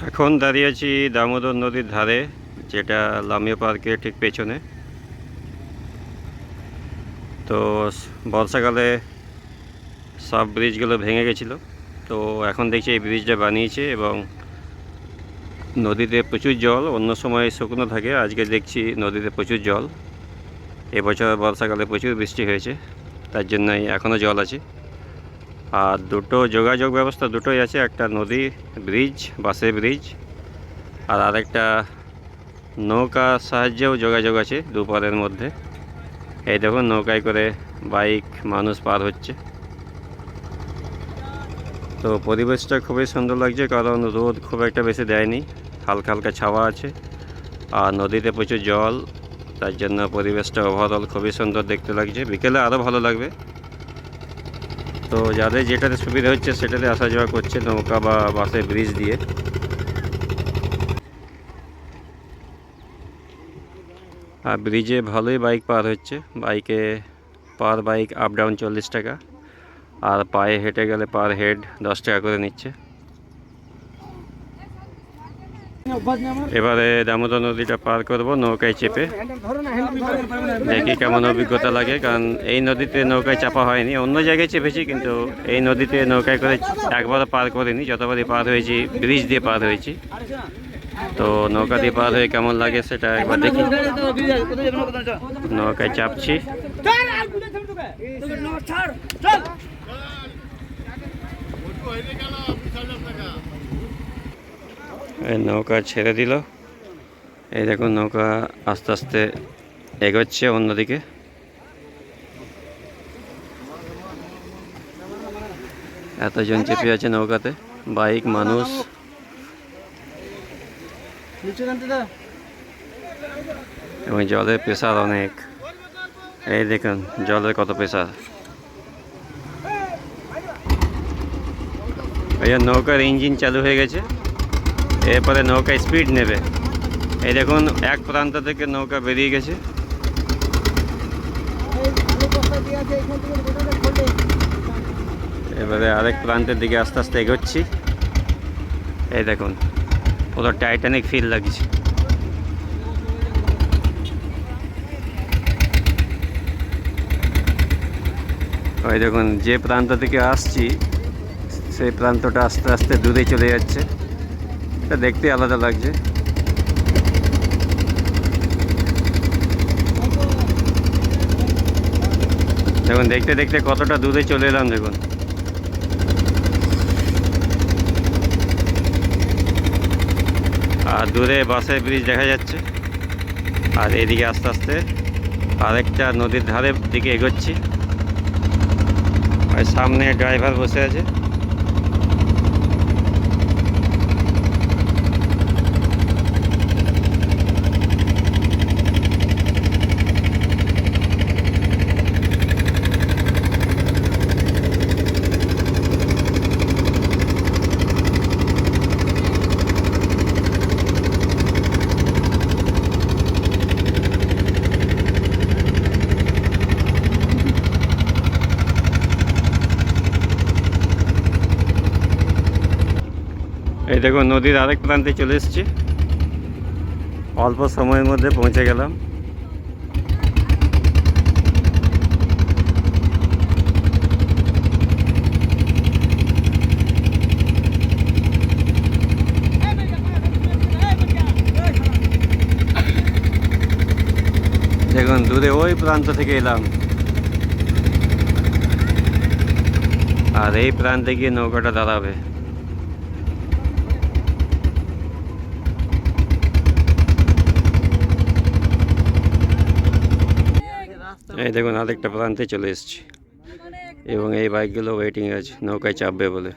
এখন দাঁড়িয়ে আছি দামোদর নদীর ধারে, যেটা লামিয়া পার্কের ঠিক পেছনে। তো বর্ষাকালে সব ব্রিজগুলো ভেঙে গেছিলো, তো এখন দেখছি এই ব্রিজটা বানিয়েছে এবং নদীতে প্রচুর জল। অন্য সময় শুকনো থাকে, আজকে দেখছি নদীতে প্রচুর জল। এবছর বর্ষাকালে প্রচুর বৃষ্টি হয়েছে, তার জন্যই এখনও জল আছে। আর দুটো যোগাযোগ ব্যবস্থা দুটোই আছে, একটা নদী ব্রিজ, বাসের ব্রিজ, আর আরেকটা নৌকার সাহায্যেও যোগাযোগ আছে দুপারের মধ্যে। এই দেখুন নৌকায় করে বাইক মানুষ পার হচ্ছে। তো পরিবেশটা খুবই সুন্দর লাগছে, কারণ রোদ খুব একটা বেশি দেয়নি, হালকা হালকা ছাওয়া আছে আর নদীতে প্রচুর জল, তার জন্য পরিবেশটা ওভারঅল খুবই সুন্দর দেখতে লাগছে। বিকেলে আরও ভালো লাগবে। তো যাদের যেটাতে সুবিধা হচ্ছে সেটাতে আসা যাওয়া করছে নৌকা বা বাসের ব্রিজ দিয়ে। আর ব্রিজে ভালোই বাইক পার হচ্ছে, বাইকে পার বাইক আপ ডাউন 40 টাকা, আর পায়ে হেঁটে গেলে পার হেড 10 টাকা করে নিচ্ছে। এবারে দামোদর নদীটা পার করব নৌকায় চেপে, দেখি কেমন অভিজ্ঞতা লাগে। কারণ এই নদীতে নৌকায় চাপা হয়নি, অন্য জায়গায় চেপেছি, কিন্তু এই নদীতে নৌকায় করে একবারও পার করিনি। যতবারই পার হয়েছি ব্রিজ দিয়ে পার হয়েছি। তো নৌকা দিয়ে পার হয়ে কেমন লাগে সেটা একবার দেখি। নৌকায় চাপছি, এই নৌকা ছেড়ে দিল। এই দেখুন নৌকা আস্তে আস্তে এগোচ্ছে অন্যদিকে। এতজন চেপে আছে নৌকাতে, বাইক, মানুষ। এবং জলের প্রেসার অনেক, এই দেখুন জলের কত প্রেসার। ভাইয়া নৌকার ইঞ্জিন চালু হয়ে গেছে, এরপরে নৌকা স্পিড নেবে। এই দেখুন এক প্রান্ত থেকে নৌকা বেরিয়ে গেছে। এবারে আরেক প্রান্তের দিকে আস্তে আস্তে এগোচ্ছি। এই দেখুন পুরো টাইটানিক ফিল লাগছে। ওই দেখুন যে প্রান্ত থেকে আসছি সেই প্রান্তটা আস্তে আস্তে দূরে চলে যাচ্ছে, এটা দেখতে আলাদা লাগছে। দেখুন দেখতে দেখতে কতটা দূরে চলে এলাম। দেখুন আর দূরে বাসের ব্রিজ দেখা যাচ্ছে, আর এদিকে আস্তে আস্তে আরেকটা নদীর ধারের দিকে এগোচ্ছি। আর সামনে ড্রাইভার বসে আছে। এই দেখুন নদীর আরেক প্রান্তে চলে এসেছি, অল্প সময়ের মধ্যে পৌঁছে গেলাম। দেখুন দূরে ওই প্রান্ত থেকে এলাম, আর এই প্রান্তে গিয়ে নৌকাটা দাঁড়াবে। এই দেখুন আরেকটা প্রান্তে চলে এসেছি, এবং এই বাইকগুলো ওয়েটিং আছে নৌকায় চাপবে বলে।